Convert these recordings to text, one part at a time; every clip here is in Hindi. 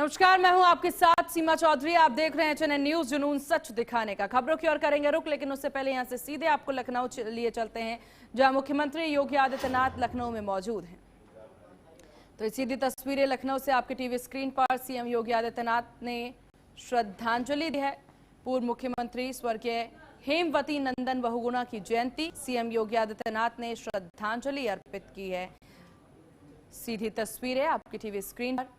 नमस्कार, मैं हूं आपके साथ सीमा चौधरी। आप देख रहे हैं चैनल न्यूज, जुनून सच दिखाने का। खबरों की ओर करेंगे रुख, लेकिन उससे पहले यहां से सीधे आपको लखनऊ लिए चलते हैं, जहां मुख्यमंत्री योगी आदित्यनाथ लखनऊ में मौजूद हैं। तो ये सीधी तस्वीरें लखनऊ से आपके टीवी स्क्रीन पर। सीएम योगी आदित्यनाथ ने श्रद्धांजलि दी है। पूर्व मुख्यमंत्री स्वर्गीय हेमवती नंदन बहुगुणा की जयंती, सीएम योगी आदित्यनाथ ने श्रद्धांजलि अर्पित की है। सीधी तस्वीरें आपकी टीवी स्क्रीन पर।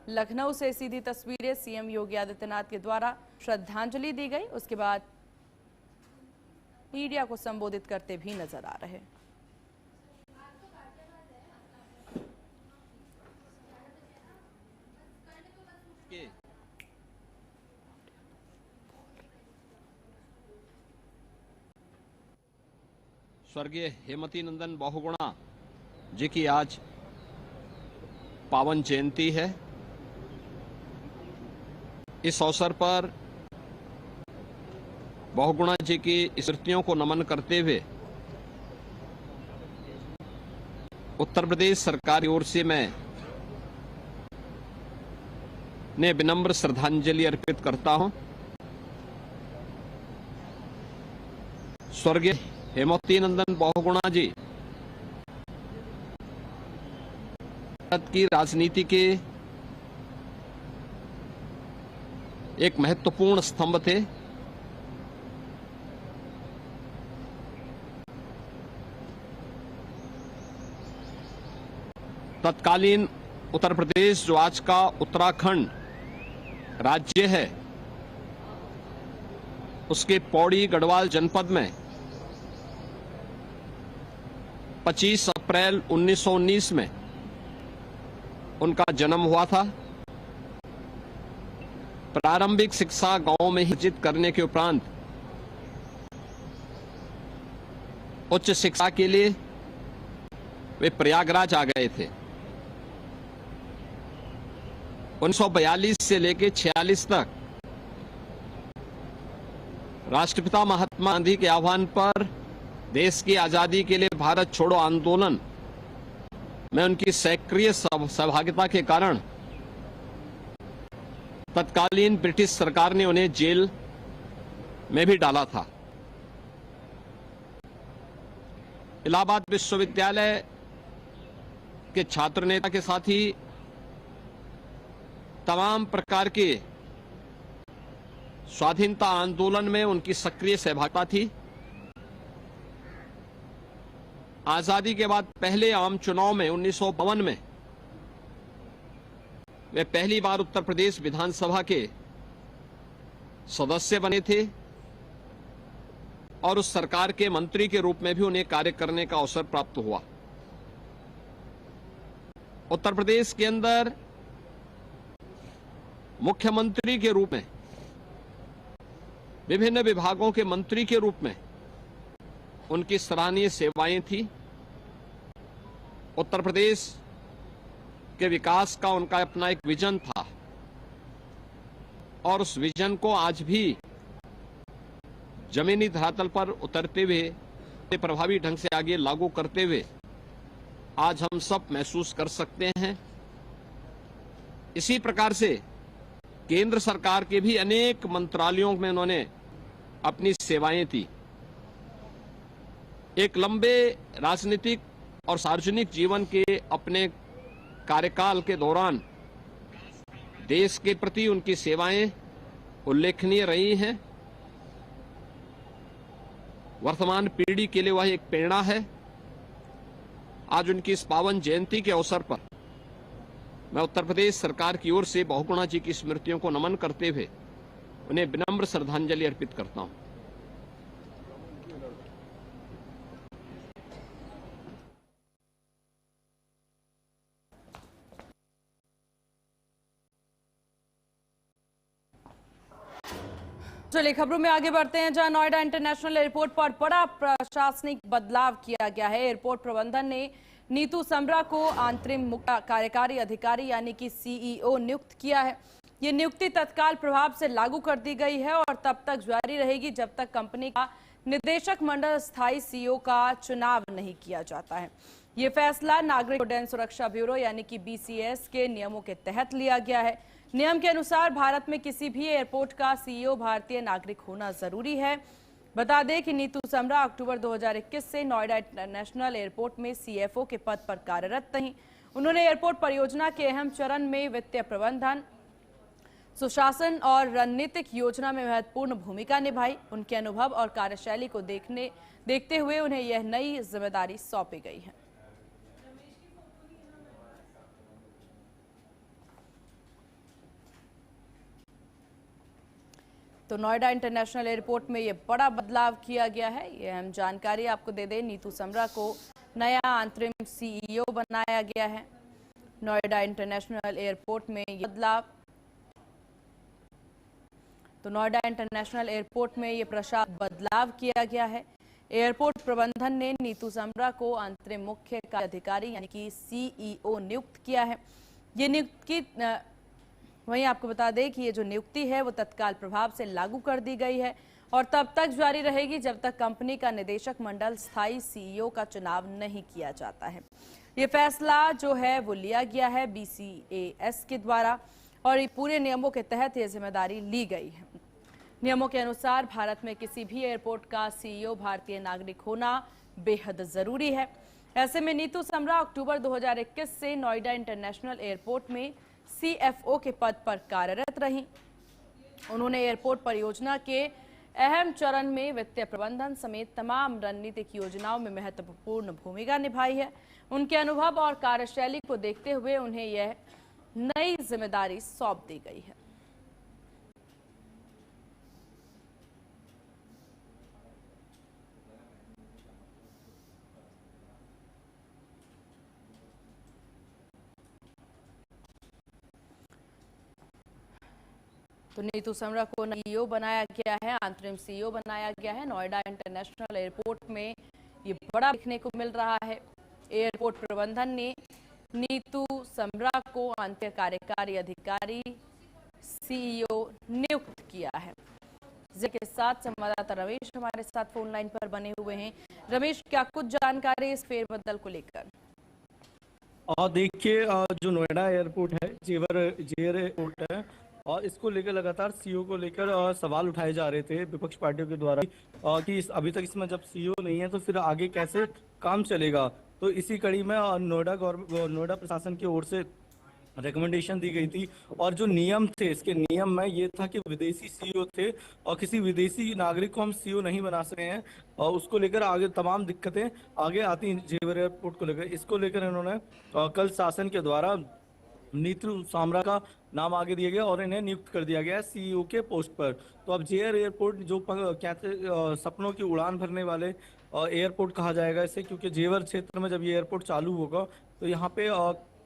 लखनऊ से सीधी तस्वीरें, सीएम योगी आदित्यनाथ के द्वारा श्रद्धांजलि दी गई। उसके बाद मीडिया को संबोधित करते भी नजर आ रहे। स्वर्गीय हेमवती नंदन बहुगुणा जी की आज पावन जयंती है। इस अवसर पर बहुगुणा जी की स्मृतियों को नमन करते हुए उत्तर प्रदेश सरकार की ओर से मैं विनम्र श्रद्धांजलि अर्पित करता हूं। स्वर्गीय हेमवती नंदन बहुगुणा जी भारत की राजनीति के एक महत्वपूर्ण स्तंभ थे। तत्कालीन उत्तर प्रदेश, जो आज का उत्तराखंड राज्य है, उसके पौड़ी गढ़वाल जनपद में 25 अप्रैल 1919 में उनका जन्म हुआ था। प्रारंभिक शिक्षा गांव में ही अर्जित करने के उपरांत उच्च शिक्षा के लिए वे प्रयागराज आ गए थे। 1942 से लेकर 46 तक राष्ट्रपिता महात्मा गांधी के आह्वान पर देश की आजादी के लिए भारत छोड़ो आंदोलन में उनकी सक्रिय सहभागिता के कारण तत्कालीन ब्रिटिश सरकार ने उन्हें जेल में भी डाला था। इलाहाबाद विश्वविद्यालय के छात्र नेता के साथ ही तमाम प्रकार के स्वाधीनता आंदोलन में उनकी सक्रिय सहभागिता थी। आजादी के बाद पहले आम चुनाव में 1952 में वे पहली बार उत्तर प्रदेश विधानसभा के सदस्य बने थे और उस सरकार के मंत्री के रूप में भी उन्हें कार्य करने का अवसर प्राप्त हुआ। उत्तर प्रदेश के अंदर मुख्यमंत्री के रूप में, विभिन्न विभागों के मंत्री के रूप में उनकी सराहनीय सेवाएं थी। उत्तर प्रदेश के विकास का उनका अपना एक विजन था और उस विजन को आज भी जमीनी धरातल पर उतरते हुए, प्रभावी ढंग से आगे लागू करते हुए आज हम सब महसूस कर सकते हैं। इसी प्रकार से केंद्र सरकार के भी अनेक मंत्रालयों में उन्होंने अपनी सेवाएं दी। एक लंबे राजनीतिक और सार्वजनिक जीवन के अपने कार्यकाल के दौरान देश के प्रति उनकी सेवाएं उल्लेखनीय रही हैं। वर्तमान पीढ़ी के लिए वह एक प्रेरणा है। आज उनकी इस पावन जयंती के अवसर पर मैं उत्तर प्रदेश सरकार की ओर से बहुगुणा जी की स्मृतियों को नमन करते हुए उन्हें विनम्र श्रद्धांजलि अर्पित करता हूं। चलिए खबरों में आगे बढ़ते हैं, जहां नोएडा इंटरनेशनल एयरपोर्ट पर बड़ा प्रशासनिक बदलाव किया गया है। एयरपोर्ट प्रबंधन ने नीतू समरा को अंतरिम मुख्य कार्यकारी अधिकारी यानी कि सीईओ नियुक्त किया है। ये नियुक्ति तत्काल प्रभाव से लागू कर दी गई है और तब तक जारी रहेगी जब तक कंपनी का निदेशक मंडल स्थायी सीईओ का चुनाव नहीं किया जाता है। ये फैसला नागरिक उड्डयन सुरक्षा ब्यूरो यानी कि BCS के नियमों के तहत लिया गया है। नियम के अनुसार भारत में किसी भी एयरपोर्ट का CEO भारतीय नागरिक होना जरूरी है। बता दें कि नीतू समरा अक्टूबर 2021 से नोएडा इंटरनेशनल एयरपोर्ट में CFO के पद पर कार्यरत रहीं। उन्होंने एयरपोर्ट परियोजना के अहम चरण में वित्तीय प्रबंधन, सुशासन और रणनीतिक योजना में महत्वपूर्ण भूमिका निभाई। उनके अनुभव और कार्यशैली को देखते हुए उन्हें यह नई जिम्मेदारी सौंपी गई है। तो नोएडा इंटरनेशनल एयरपोर्ट में ये बड़ा बदलाव किया गया है। ये अहम जानकारी आपको दे दें, नीतू समरा को नया अंतरिम CEO बनाया गया है। नोएडा इंटरनेशनल एयरपोर्ट में ये बदलाव, तो नोएडा इंटरनेशनल एयरपोर्ट में ये प्रशासनिक बदलाव किया गया है। एयरपोर्ट प्रबंधन ने नीतू समरा को अंतरिम मुख्य कार्यकारी यानी कि CEO नियुक्त किया है। ये नियुक्ति वहीं आपको बता दें कि ये जो नियुक्ति है वो तत्काल प्रभाव से लागू कर दी गई है और तब तक जारी रहेगी जब तक कंपनी का निदेशक मंडल स्थायी CEO का चुनाव नहीं किया जाता है। ये फैसला जो है वो लिया गया है BCAS के द्वारा और ये पूरे नियमों के तहत ये जिम्मेदारी ली गई है। नियमों के अनुसार भारत में किसी भी एयरपोर्ट का CEO भारतीय नागरिक होना बेहद जरूरी है। ऐसे में नीतू समरा अक्टूबर 2021 से नोएडा इंटरनेशनल एयरपोर्ट में CFO के पद पर कार्यरत रहीं। उन्होंने एयरपोर्ट परियोजना के अहम चरण में वित्तीय प्रबंधन समेत तमाम रणनीतिक योजनाओं में महत्वपूर्ण भूमिका निभाई है। उनके अनुभव और कार्यशैली को देखते हुए उन्हें यह नई जिम्मेदारी सौंप दी गई है। तो नीतू समरा को CEO बनाया गया है, अंतरिम CEO बनाया गया है। नोएडा इंटरनेशनल एयरपोर्ट में ये बड़ा देखने को मिल रहा है। एयरपोर्ट प्रबंधन ने नीतू समरा को अंतरिम कार्यकारी अधिकारी CEO नियुक्त किया है। जिसके साथ संवाददाता रमेश हमारे साथ फोन लाइन पर बने हुए हैं। रमेश, क्या कुछ जानकारी इस फेरबदल को लेकर? देखिए, जो नोएडा एयरपोर्ट है, जेवर एयरपोर्ट है और इसको लेकर लगातार CEO को लेकर सवाल उठाए जा रहे थे विपक्ष पार्टियों के द्वारा कि अभी तक इसमें जब CEO नहीं है तो फिर आगे कैसे काम चलेगा। तो इसी कड़ी में नोएडा प्रशासन की ओर से रिकमेंडेशन दी गई थी और जो नियम थे, इसके नियम में ये था कि विदेशी CEO थे और किसी विदेशी नागरिक को हम CEO नहीं बना सके हैं और उसको लेकर आगे तमाम दिक्कतें आगे आती हैं जेवर एयरपोर्ट को लेकर। इसको लेकर इन्होंने कल शासन के द्वारा नीतू समरा का नाम आगे दिया गया और इन्हें नियुक्त कर दिया गया CEO के पोस्ट पर। तो अब जेवर एयरपोर्ट जो कहते सपनों की उड़ान भरने वाले एयरपोर्ट कहा जाएगा इसे, क्योंकि जेवर क्षेत्र में जब ये एयरपोर्ट चालू होगा तो यहाँ पे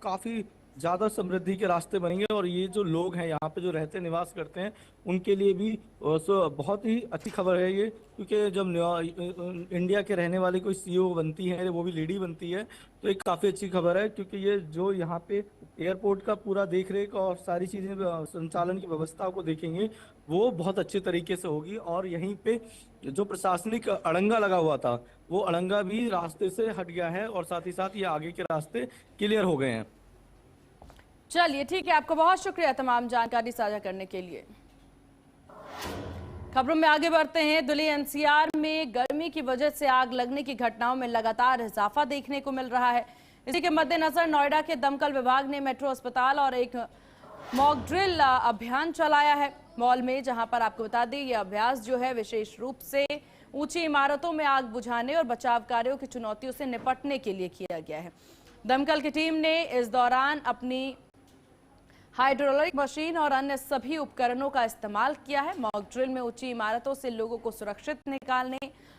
काफ़ी ज़्यादा समृद्धि के रास्ते बनेंगे और ये जो लोग हैं यहाँ पे जो रहते निवास करते हैं उनके लिए भी बहुत ही अच्छी खबर है ये, क्योंकि जब इंडिया के रहने वाले कोई CEO बनती है, वो भी लेडी बनती है, तो एक काफ़ी अच्छी खबर है। क्योंकि ये जो यहाँ पे एयरपोर्ट का पूरा देख रेख और सारी चीज़ें संचालन की व्यवस्था को देखेंगे वो बहुत अच्छे तरीके से होगी और यहीं पे जो प्रशासनिक अड़ंगा लगा हुआ था वो अड़ंगा भी रास्ते से हट गया है और साथ ही साथ ये आगे के रास्ते क्लियर हो गए हैं। चलिए ठीक है, आपको बहुत शुक्रिया तमाम जानकारी साझा करने के लिए। खबरों में आगे बढ़ते हैं। दिल्ली NCR में गर्मी की वजह से आग लगने की घटनाओं में लगातार इजाफा देखने को मिल रहा है। इसी के मद्देनजर नोएडा के दमकल विभाग ने मेट्रो अस्पताल और एक मॉक ड्रिल अभियान चलाया है मॉल में, जहां पर आपको बता दें ये अभ्यास जो है विशेष रूप से ऊंची इमारतों में आग बुझाने और बचाव कार्यों की चुनौतियों से निपटने के लिए किया गया है। दमकल की टीम ने इस दौरान अपनी हाइड्रोलिक मशीन और अन्य सभी उपकरणों का इस्तेमाल किया है। मॉक ड्रिल में ऊंची इमारतों से लोगों को सुरक्षित निकालने,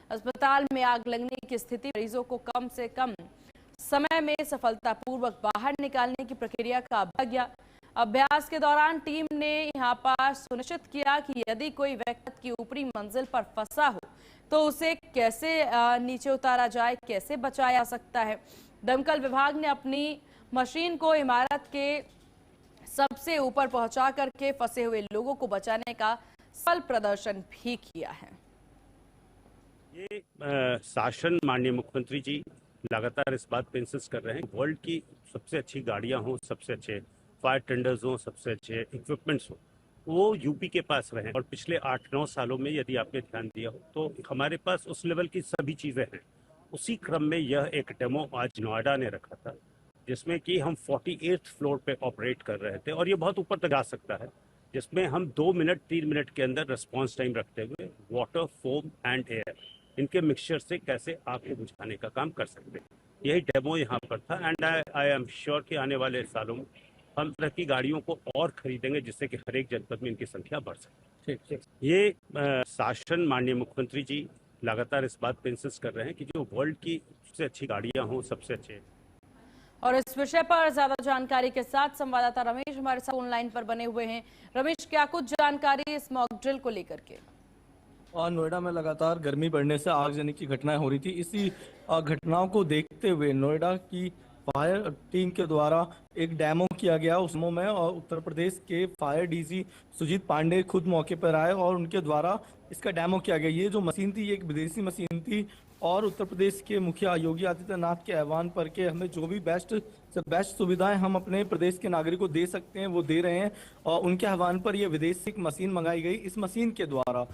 अस्पताल में आग लगने की स्थिति मरीजों को कम से कम समय में सफलतापूर्वक बाहर निकालने की प्रक्रिया का अभ्यास किया। अभ्यास के दौरान टीम ने यहां पर सुनिश्चित किया कि यदि कोई व्यक्ति की ऊपरी मंजिल पर फंसा हो तो उसे कैसे नीचे उतारा जाए, कैसे बचाया जा सकता है। दमकल विभाग ने अपनी मशीन को इमारत के सबसे ऊपर पहुंचा करके फंसे हुए लोगों को बचाने का सफल प्रदर्शन भी किया है। ये शासन माननीय मुख्यमंत्री जी, लगातार इस बात पे इंसिस्ट कर रहे हैं, वर्ल्ड की सबसे अच्छी गाड़ियां हों, सबसे अच्छे फायर टेंडर्स हों, सबसे अच्छे इक्विपमेंट्स हों, वो यूपी के पास रहे। और पिछले 8-9 सालों में यदि आपने ध्यान दिया हो तो हमारे पास उस लेवल की सभी चीज़ें हैं। उसी क्रम में यह एक डेमो आज नोएडा ने रखा था, जिसमें कि हम 48th फ्लोर पे ऑपरेट कर रहे थे, और ये बहुत ऊपर तक जा सकता है, जिसमें हम 2 मिनट 3 मिनट के अंदर रिस्पॉन्स टाइम रखते हुए वाटर, फोम एंड एयर, इनके मिक्सचर से कैसे आग को बुझाने का काम कर सकते हैं। यही डेमो यहाँ पर था। एंड आई एम श्योर कि आने वाले सालों में हम तरह की गाड़ियों को और खरीदेंगे, जिससे कि हर एक जनपद में इनकी संख्या बढ़ सके। ठीक। ये शासन, माननीय मुख्यमंत्री जी लगातार इस बात पे इंसिस्ट कर रहे हैं कि जो वर्ल्ड की सबसे अच्छी गाड़ियां हों, सबसे अच्छे। और इस विषय पर ज्यादा जानकारी के साथ संवाददाता रमेश हमारे साथ ऑनलाइन पर बने हुए हैं। रमेश, क्या कुछ जानकारी इस मॉक ड्रिल को लेकर के? और नोएडा में लगातार गर्मी बढ़ने से आगजनी की घटनाएं हो रही थी। इसी घटनाओं को देखते हुए नोएडा की फायर टीम के द्वारा एक डेमो किया गया उस डेमो में, और उत्तर प्रदेश के फायर डीजी सुजीत पांडे खुद मौके पर आए और उनके द्वारा इसका डेमो किया गया। ये जो मशीन थी, ये एक विदेशी मशीन थी, और उत्तर प्रदेश के मुखिया योगी आदित्यनाथ के आह्वान पर के हमें जो भी बेस्ट से बेस्ट सुविधाएं हम अपने प्रदेश के नागरिकों को दे सकते हैं वो दे रहे हैं, और उनके आह्वान पर ये विदेशी मशीन मंगाई गई। इस मशीन के द्वारा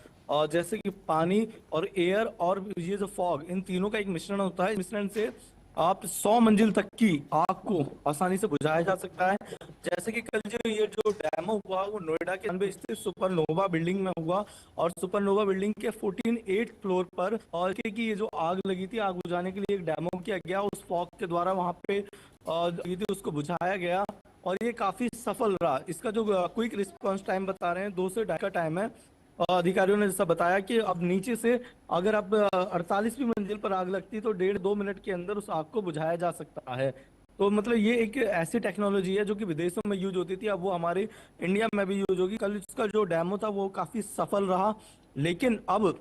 जैसे कि पानी और एयर और ये जो फॉग, इन तीनों का एक मिश्रण होता है। मिश्रण से आप 100 मंजिल तक की आग को आसानी से बुझाया जा सकता है। जैसे कि कल ये जो डेमो हुआ वो नोएडा के अंदर स्थित सुपरनोवा बिल्डिंग में हुआ, और सुपरनोवा बिल्डिंग के 14th फ्लोर पर, और कि ये जो आग लगी थी, आग बुझाने के लिए एक डेमो किया गया। उस फॉग के द्वारा वहां पे उसको बुझाया गया, और ये काफी सफल रहा। इसका जो क्विक रिस्पॉन्स टाइम बता रहे हैं 2 से 2.5 का टाइम है। अधिकारियों ने जैसा बताया कि अब नीचे से अगर अब 48वीं मंजिल पर आग लगती है तो 1.5-2 मिनट के अंदर उस आग को बुझाया जा सकता है। तो मतलब ये एक ऐसी टेक्नोलॉजी है जो कि विदेशों में यूज होती थी, अब वो हमारे इंडिया में भी यूज होगी। कल इसका जो डेमो था वो काफी सफल रहा, लेकिन अब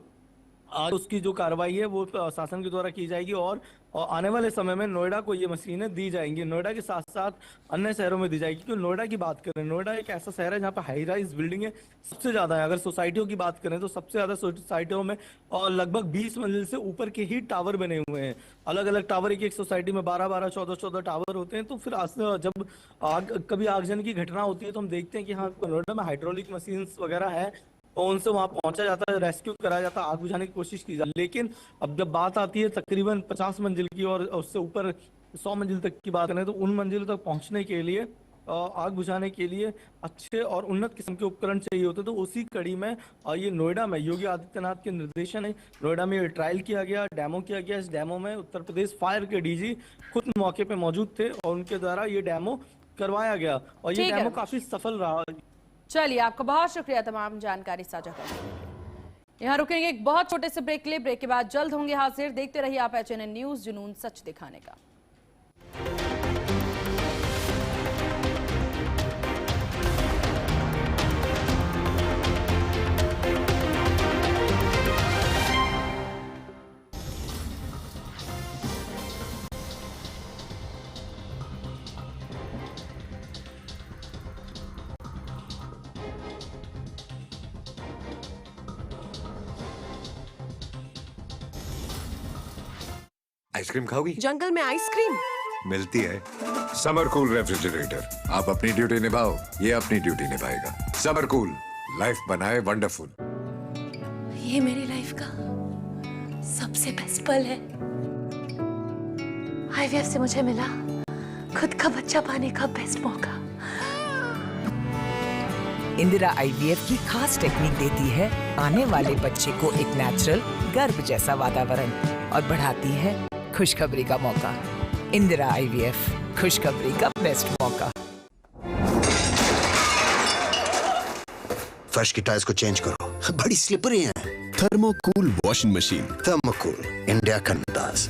आज उसकी जो कार्रवाई है वो शासन के द्वारा की जाएगी, और आने वाले समय में नोएडा को ये मशीनें दी जाएंगी। नोएडा के साथ साथ अन्य शहरों में दी जाएगी। क्योंकि नोएडा की बात करें, नोएडा एक ऐसा शहर है जहाँ पे हाई राइज बिल्डिंगें सबसे ज्यादा है। अगर सोसाइटियों की बात करें तो सबसे ज्यादा सोसाइटियों में और लगभग 20 मंजिल से ऊपर के ही टावर बने हुए हैं। अलग अलग टावर, एक सोसाइटी में 12-12, 14-14 टावर होते हैं। तो फिर जब कभी आगजनी की घटना होती है तो हम देखते हैं कि हाँ, नोएडा में हाइड्रोलिक मशीन वगैरह है, और उनसे वहां पहुंचा जाता है, रेस्क्यू कराया जाता है, आग बुझाने की कोशिश की जाती है। लेकिन अब जब बात आती है तकरीबन 50 मंजिल की और उससे ऊपर 100 मंजिल तक की बात करें, तो उन मंजिलों तक पहुंचने के लिए, आग बुझाने के लिए अच्छे और उन्नत किस्म के उपकरण चाहिए होते। तो उसी कड़ी में ये नोएडा में योगी आदित्यनाथ के निर्देशन है, नोएडा में ट्रायल किया गया, डेमो किया गया। इस डेमो में उत्तर प्रदेश फायर के डीजी खुद मौके पे मौजूद थे, और उनके द्वारा ये डेमो करवाया गया, और ये डेमो काफी सफल रहा। चलिए, आपका बहुत शुक्रिया तमाम जानकारी साझा करने के लिए। यहाँ रुकेंगे एक बहुत छोटे से ब्रेक के लिए। ब्रेक के बाद जल्द होंगे हाजिर। देखते रहिए आप HNN न्यूज, जुनून सच दिखाने का। आइसक्रीम खाओगी? जंगल में आइसक्रीम मिलती है। समर कूल रेफ्रिजरेटर, आप अपनी ड्यूटी निभाओ, ये अपनी ड्यूटी निभाएगा। समर कूल, लाइफ बनाए वंडरफुल। ये मेरी लाइफ का सबसे बेस्ट पल है। IVF से मुझे मिला खुद का बच्चा पाने का बेस्ट मौका। इंदिरा IVF की खास टेक्निक देती है आने वाले बच्चे को एक नेचुरल गर्भ जैसा वातावरण, और बढ़ाती है खुशखबरी का मौका। इंदिरा IVF, खुशखबरी का बेस्ट मौका। फर्श की टाइल्स को चेंज करो, बड़ी स्लिपरी हैं। थर्मोकूल वॉशिंग मशीन। थर्मोकूल, इंडिया का अंदाज।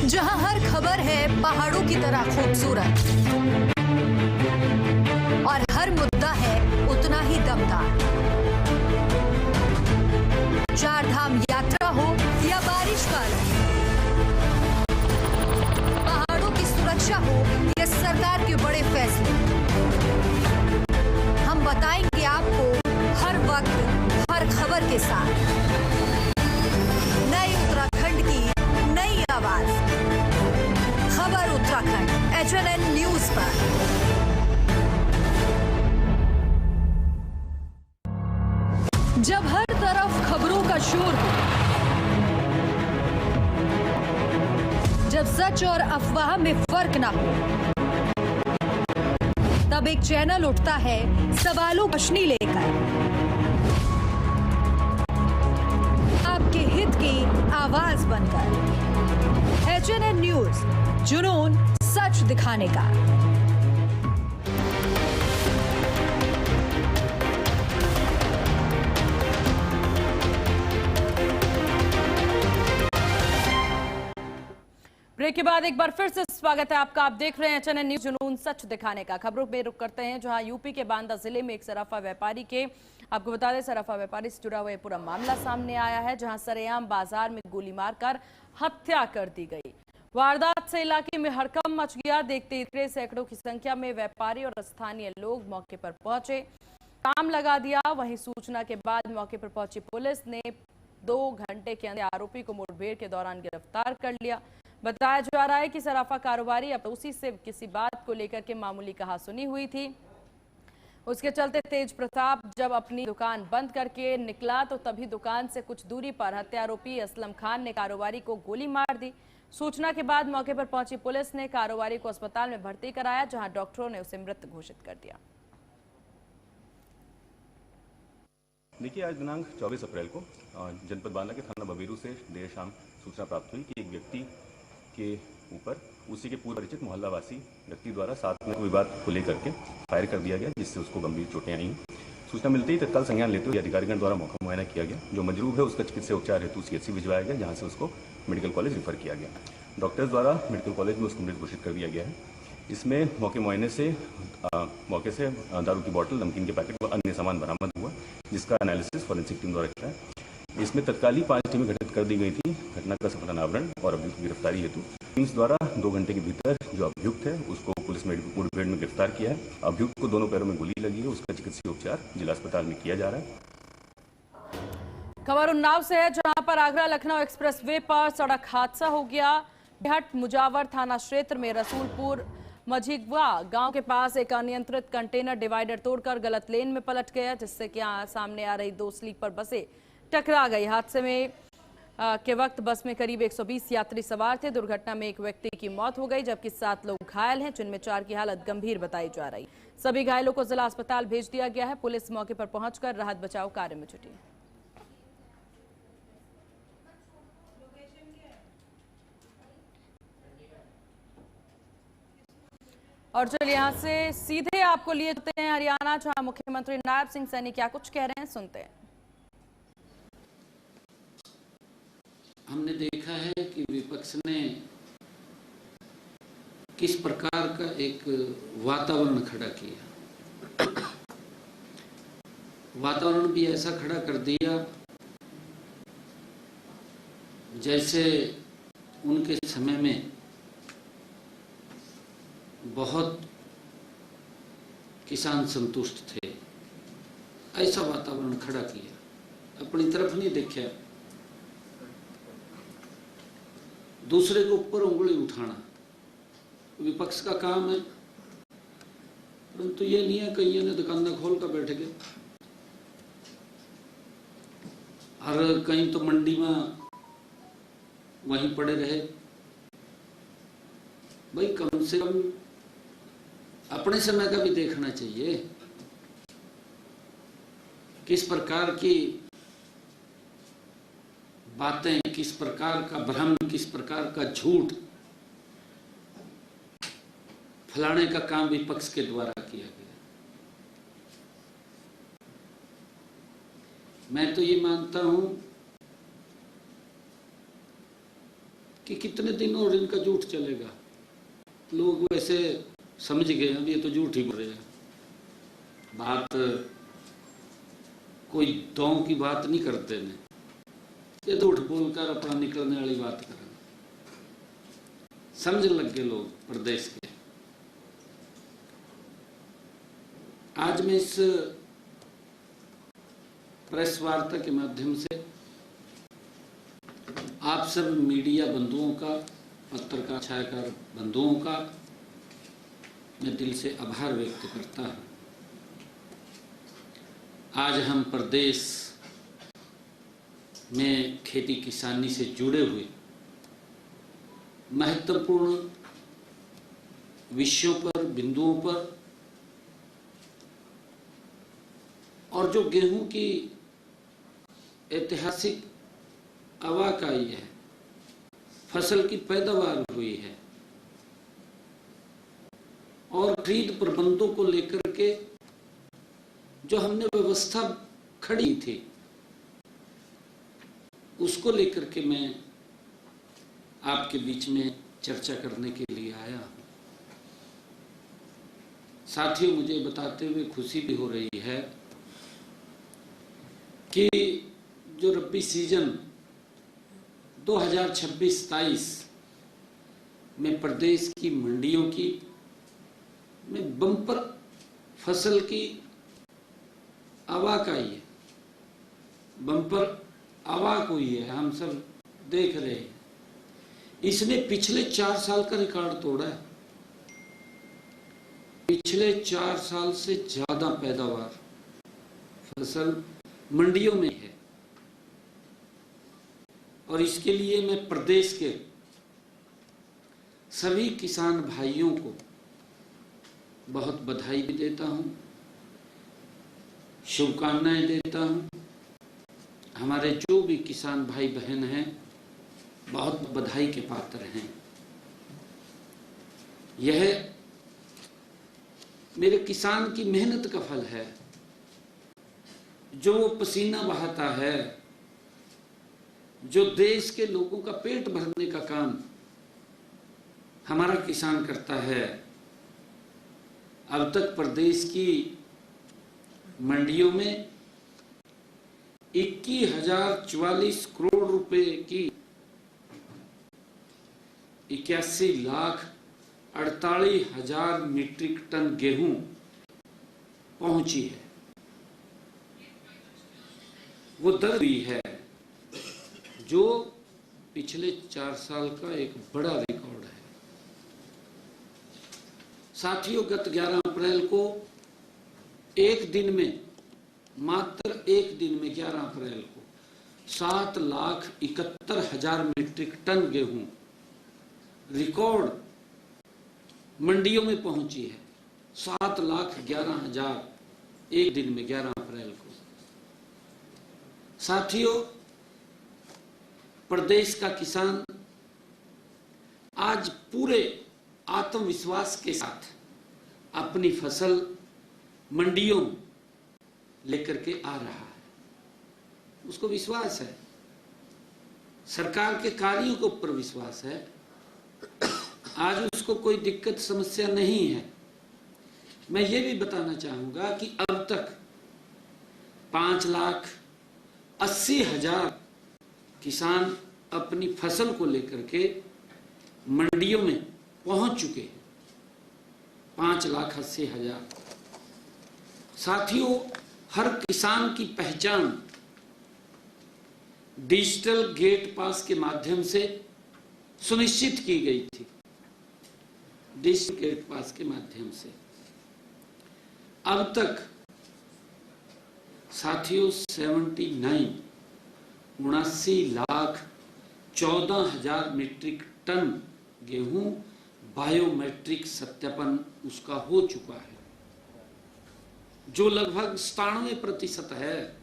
जहां हर खबर है पहाड़ों की तरह खूबसूरत, और हर मुद्दा है उतना ही दमदार। चार धाम यात्रा हो या बारिश का अलर्ट, पहाड़ों की सुरक्षा हो या सरकार के बड़े फैसले, के साथ नई उत्तराखंड की नई आवाज। खबर उत्तराखंड HNN न्यूज पर। जब हर तरफ खबरों का शोर हो, जब सच और अफवाह में फर्क ना हो, तब एक चैनल उठता है सवालों की रोशनी लेकर, आपके हित की आवाज बनकर। HNN न्यूज, जुनून सच दिखाने का। ब्रेक के बाद एक बार फिर से स्वागत है आपका। आप देख रहे हैं HNN न्यूज, जुनून सच दिखाने का। खबरों में रुक करते हैं जहां यूपी के बांदा जिले में एक सराफा व्यापारी के, आपको बता दें सराफा व्यापारी से जुड़ा हुआ ये पूरा मामला सामने आया है, जहां सरेआम बाजार में गोली मारकर हत्या कर दी गई। वारदात से इलाके में हड़कंप मच गया। देखते ही सैकड़ों की संख्या में व्यापारी और स्थानीय लोग मौके पर पहुंचे, काम लगा दिया। वहीं सूचना के बाद मौके पर पहुंची पुलिस ने 2 घंटे के अंदर आरोपी को मुठभेड़ के दौरान गिरफ्तार कर लिया। बताया जा रहा है कि सराफा कारोबारी अब उसी से किसी बात को लेकर के मामूली कहासुनी हुई थी। उसके चलते तेज प्रताप जब अपनी दुकान बंद करके निकला तो तभी दुकान से कुछ दूरी पर हत्यारोपी असलम खान ने कारोबारी को गोली मार दी। सूचना के बाद मौके पर पहुंची पुलिस ने कारोबारी को अस्पताल में भर्ती कराया, जहां डॉक्टरों ने उसे मृत घोषित कर दिया। देखिए, आज दिनांक 24 अप्रैल को जनपद बांदा के थाना बबीरू से देर शाम सूचना प्राप्त हुई कि एक व्यक्ति के ऊपर उसी के पूर्व परिचित मोहल्ला वासी व्यक्ति द्वारा साथ में विवाद को लेकर के फायर कर दिया गया, जिससे उसको गंभीर चोटें आई। सूचना मिलते ही तत्काल संज्ञान लेते हुए अधिकारीगण द्वारा मौका मुआयना किया गया। जो मजरूब है उसका चिकित्सा उपचार हेतु CHC भिजवाया गया, जहां से उसको मेडिकल कॉलेज रेफर किया गया। डॉक्टर्स द्वारा मेडिकल कॉलेज में उसको मृत घोषित कर दिया गया है। इसमें मौके मुआयने से मौके से दारू की बोतल, नमकीन के पैकेट व अन्य सामान बरामद हुआ, जिसका एनालिसिस फॉरेंसिक टीम द्वारा किया है। इसमें तत्कालीन 5 टीमें गठित कर दी गई थी घटना का सफल अनावरण और अभियुक्त गिरफ्तारी हेतु। टीम्स द्वारा 2 घंटे के भीतर जो अभियुक्त है उसको पुलिस मुठभेड़ में गिरफ्तार किया है। अभियुक्त को दोनों पैरों में गोली लगी है, उसका चिकित्सीय उपचार जिला अस्पताल में किया जा रहा है। खबर उन्नाव से है, जहां पर आगरा लखनऊ एक्सप्रेसवे पर सड़क हादसा हो गया। बिहट मुजावर थाना क्षेत्र में रसूलपुर मझिगवा गांव के पास एक अनियंत्रित कंटेनर डिवाइडर तोड़कर गलत लेन में पलट गया, जिससे कि सामने आ रही 2 स्लीपर बसें टकरा गई। हादसे में के वक्त बस में करीब 120 यात्री सवार थे। दुर्घटना में एक व्यक्ति की मौत हो गई, जबकि 7 लोग घायल हैं, जिनमें 4 की हालत गंभीर बताई जा रही। सभी घायलों को जिला अस्पताल भेज दिया गया है। पुलिस मौके पर पहुंचकर राहत बचाव कार्य में जुटी है। और चलिए यहां से सीधे आपको लिए चलते हैं हरियाणा, जहां मुख्यमंत्री नायब सिंह सैनी क्या कुछ कह रहे हैं, सुनते हैं। हमने देखा है कि विपक्ष ने किस प्रकार का एक वातावरण खड़ा किया। वातावरण भी ऐसा खड़ा कर दिया जैसे उनके समय में बहुत किसान संतुष्ट थे। ऐसा वातावरण खड़ा किया, अपनी तरफ नहीं देखा, दूसरे के ऊपर उंगली उठाना विपक्ष का काम है। परंतु ये नहीं है कईयों ने दुकान खोल कर बैठ गए, और कहीं तो मंडी में वहीं पड़े रहे। भाई कम से कम अपने समय का भी देखना चाहिए, किस प्रकार की बातें, किस प्रकार का भ्रम, किस प्रकार का झूठ फैलाने का काम विपक्ष के द्वारा किया गया। मैं तो ये मानता हूं कि कितने दिन और इनका झूठ चलेगा। लोग वैसे समझ गए अब ये तो झूठ ही बोल रहे हैं, बात कोई दौं की बात नहीं करते ने, ये झूठ बोलकर अपना निकलने वाली बात करें। समझ लग गए लोग प्रदेश के। आज मैं इस प्रेस वार्ता के माध्यम से आप सब मीडिया बंधुओं का, पत्रकार छायाकार बंधुओं का मैं दिल से आभार व्यक्त करता हूं। आज हम प्रदेश में खेती किसानी से जुड़े हुए महत्वपूर्ण विषयों पर, बिंदुओं पर और जो गेहूं की ऐतिहासिक आवाकाई है, फसल की पैदावार हुई है और खरीद प्रबंधों को लेकर के जो हमने व्यवस्था खड़ी थी, उसको लेकर के मैं आपके बीच में चर्चा करने के लिए आया हूं। साथियों, मुझे बताते हुए खुशी भी हो रही है कि जो रबी सीजन 2026-27 में प्रदेश की मंडियों की में बम्पर फसल की आवाक आई है, बम्पर आवाक हुई है, हम सब देख रहे हैं। इसने पिछले 4 साल का रिकॉर्ड तोड़ा है। पिछले 4 साल से ज्यादा पैदावार फसल मंडियों में है और इसके लिए मैं प्रदेश के सभी किसान भाइयों को बहुत बधाई भी देता हूं, शुभकामनाएं देता हूं। हमारे जो भी किसान भाई बहन हैं बहुत बधाई के पात्र हैं। यह मेरे किसान की मेहनत का फल है, जो वो पसीना बहाता है, जो देश के लोगों का पेट भरने का काम हमारा किसान करता है। अब तक प्रदेश की मंडियों में 21,044 करोड़ रुपए की 81,48,000 मीट्रिक टन गेहूं पहुंची है। वो दर भी है जो पिछले 4 साल का एक बड़ा रिकॉर्ड है। साथियों, गत 11 अप्रैल को एक दिन में, मात्र एक दिन में 11 अप्रैल को 7,71,000 मीट्रिक टन गेहूं रिकॉर्ड मंडियों में पहुंची है। 7,11,000 एक दिन में 11 अप्रैल को। साथियों, प्रदेश का किसान आज पूरे आत्मविश्वास के साथ अपनी फसल मंडियों लेकर के आ रहा है। उसको विश्वास है, सरकार के कार्यों के ऊपर विश्वास है। आज उसको कोई दिक्कत समस्या नहीं है। मैं ये भी बताना चाहूंगा कि अब तक 5,80,000 किसान अपनी फसल को लेकर के मंडियों में पहुंच चुके हैं। 5,80,000। साथियों, हर किसान की पहचान डिजिटल गेट पास के माध्यम से सुनिश्चित की गई थी। डिजिटल गेट पास के माध्यम से अब तक साथियों 79,79,14,000 मीट्रिक टन गेहूं बायोमेट्रिक सत्यापन उसका हो चुका है, जो लगभग 97% है।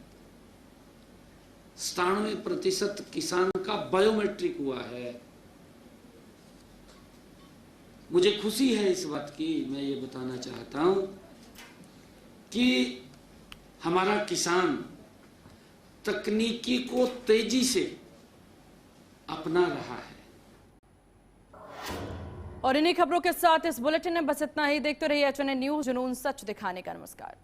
97% किसान का बायोमेट्रिक हुआ है। मुझे खुशी है इस बात की। मैं ये बताना चाहता हूं कि हमारा किसान तकनीकी को तेजी से अपना रहा है। और इन्हीं खबरों के साथ इस बुलेटिन में बस इतना ही। देखते रहिए HNN न्यूज़, जुनून सच दिखाने का। नमस्कार।